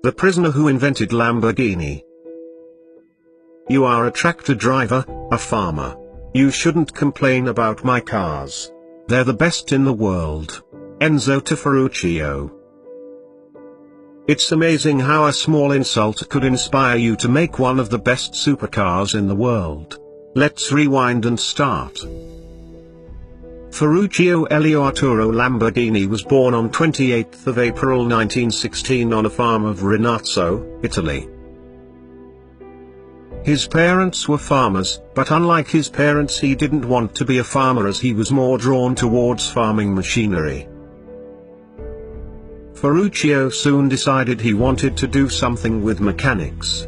The prisoner who invented Lamborghini. You are a tractor driver, a farmer. You shouldn't complain about my cars. They're the best in the world. Enzo to Ferruccio. It's amazing how a small insult could inspire you to make one of the best supercars in the world. Let's rewind and start. Ferruccio Elio Arturo Lamborghini was born on 28th of April 1916 on a farm of Rinazzo, Italy. His parents were farmers, but unlike his parents he didn't want to be a farmer as he was more drawn towards farming machinery. Ferruccio soon decided he wanted to do something with mechanics.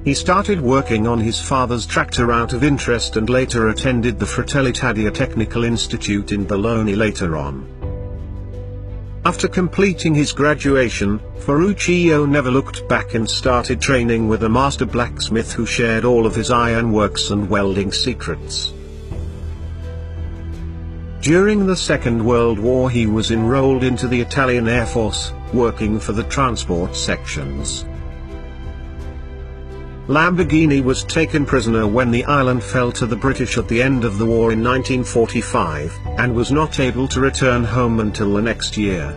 He started working on his father's tractor out of interest and later attended the Fratelli Taddea Technical Institute in Bologna later on. After completing his graduation, Ferruccio never looked back and started training with a master blacksmith who shared all of his ironworks and welding secrets. During the Second World War he was enrolled into the Italian Air Force, working for the transport sections. Lamborghini was taken prisoner when the island fell to the British at the end of the war in 1945, and was not able to return home until the next year.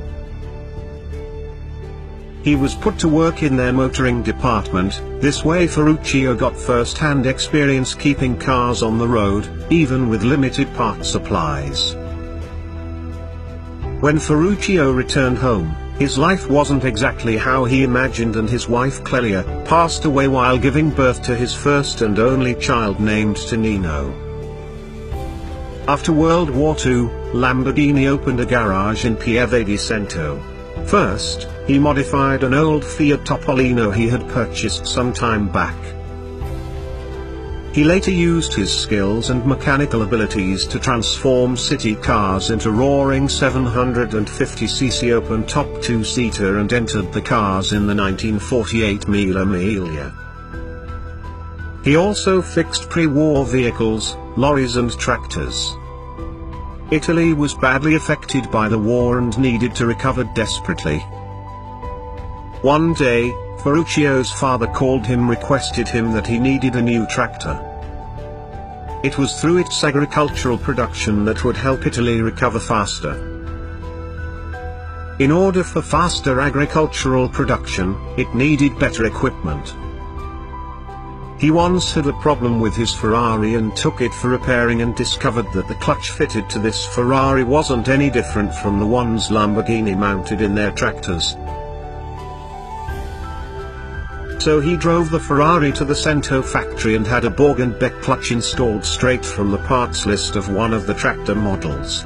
He was put to work in their motoring department. This way Ferruccio got first-hand experience keeping cars on the road, even with limited part supplies. When Ferruccio returned home, his life wasn't exactly how he imagined, and his wife Clelia passed away while giving birth to his first and only child named Tonino. After World War II, Lamborghini opened a garage in Pieve di Cento. First, he modified an old Fiat Topolino he had purchased some time back. He later used his skills and mechanical abilities to transform city cars into roaring 750cc open-top two-seater and entered the cars in the 1948 Mille Miglia. He also fixed pre-war vehicles, lorries and tractors. Italy was badly affected by the war and needed to recover desperately. One day, Ferruccio's father called him, requested him that he needed a new tractor. It was through its agricultural production that would help Italy recover faster. In order for faster agricultural production, it needed better equipment. He once had a problem with his Ferrari and took it for repairing and discovered that the clutch fitted to this Ferrari wasn't any different from the ones Lamborghini mounted in their tractors. So he drove the Ferrari to the Cento factory and had a Borg and Beck clutch installed straight from the parts list of one of the tractor models.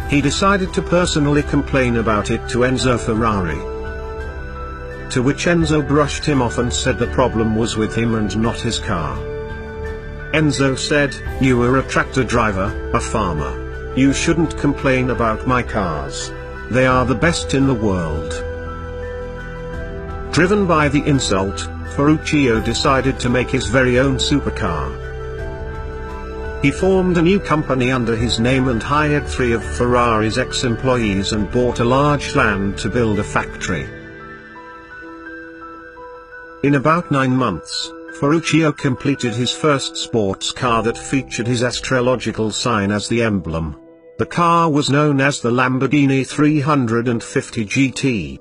He decided to personally complain about it to Enzo Ferrari. To which Enzo brushed him off and said the problem was with him and not his car. Enzo said, "You are a tractor driver, a farmer. You shouldn't complain about my cars. They are the best in the world." Driven by the insult, Ferruccio decided to make his very own supercar. He formed a new company under his name and hired 3 of Ferrari's ex-employees and bought a large land to build a factory. In about 9 months, Ferruccio completed his first sports car that featured his astrological sign as the emblem. The car was known as the Lamborghini 350 GT.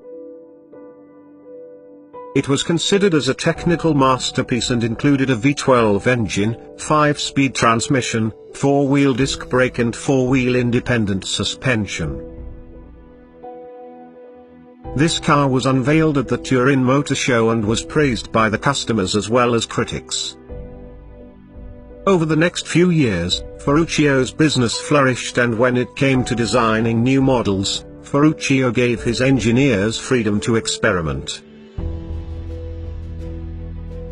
It was considered as a technical masterpiece and included a V12 engine, 5-speed transmission, 4-wheel disc brake and 4-wheel independent suspension. This car was unveiled at the Turin Motor Show and was praised by the customers as well as critics. Over the next few years, Ferruccio's business flourished, and when it came to designing new models, Ferruccio gave his engineers freedom to experiment.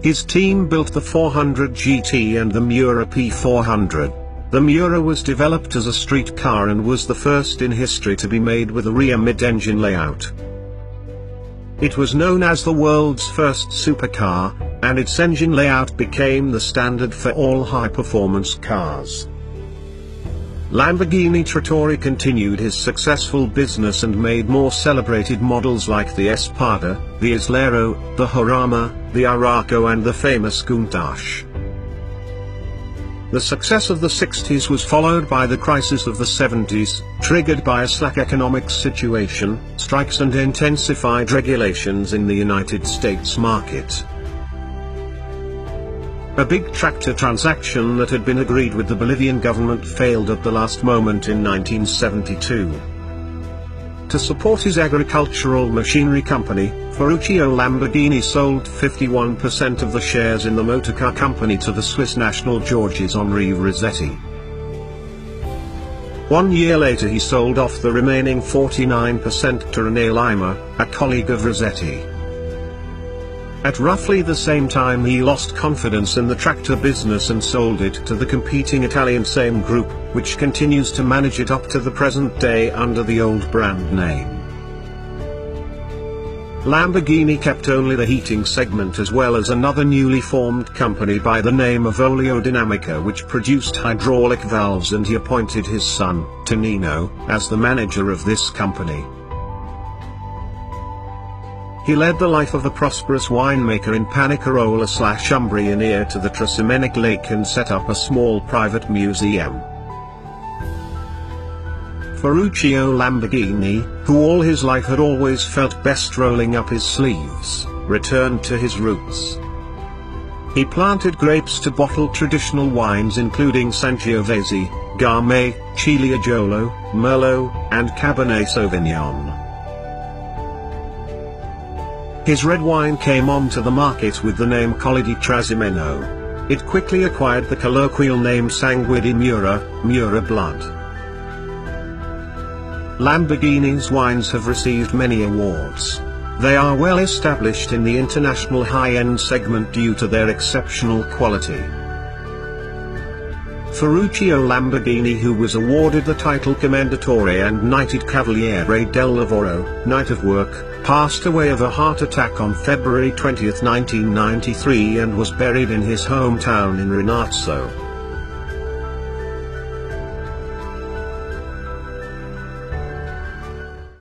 His team built the 400 GT and the Miura P400. The Miura was developed as a street car and was the first in history to be made with a rear mid-engine layout. It was known as the world's first supercar, and its engine layout became the standard for all high-performance cars. Lamborghini Trattori continued his successful business and made more celebrated models like the Espada, the Islero, the Jarama, the Araco and the famous Countach. The success of the 60s was followed by the crisis of the 70s, triggered by a slack economic situation, strikes and intensified regulations in the United States market. A big tractor transaction that had been agreed with the Bolivian government failed at the last moment in 1972. To support his agricultural machinery company, Ferruccio Lamborghini sold 51% of the shares in the motorcar company to the Swiss national Georges Henri Rossetti. 1 year later he sold off the remaining 49% to René Lima, a colleague of Rossetti. At roughly the same time he lost confidence in the tractor business and sold it to the competing Italian Same Group, which continues to manage it up to the present day under the old brand name. Lamborghini kept only the heating segment as well as another newly formed company by the name of Oleodinamica which produced hydraulic valves, and he appointed his son, Tonino, as the manager of this company. He led the life of a prosperous winemaker in Panicarola/Umbria near to the Trasimenic Lake and set up a small private museum. Ferruccio Lamborghini, who all his life had always felt best rolling up his sleeves, returned to his roots. He planted grapes to bottle traditional wines including Sangiovese, Gamay, Ciliegiolo, Merlot, and Cabernet Sauvignon. His red wine came onto the market with the name Colli di Trasimeno. It quickly acquired the colloquial name Sangue di Mura, Mura blood. Lamborghini's wines have received many awards. They are well established in the international high-end segment due to their exceptional quality. Ferruccio Lamborghini, who was awarded the title Commendatore and knighted Cavaliere del Lavoro, Knight of Work, passed away of a heart attack on February 20, 1993 and was buried in his hometown in Rinazzo.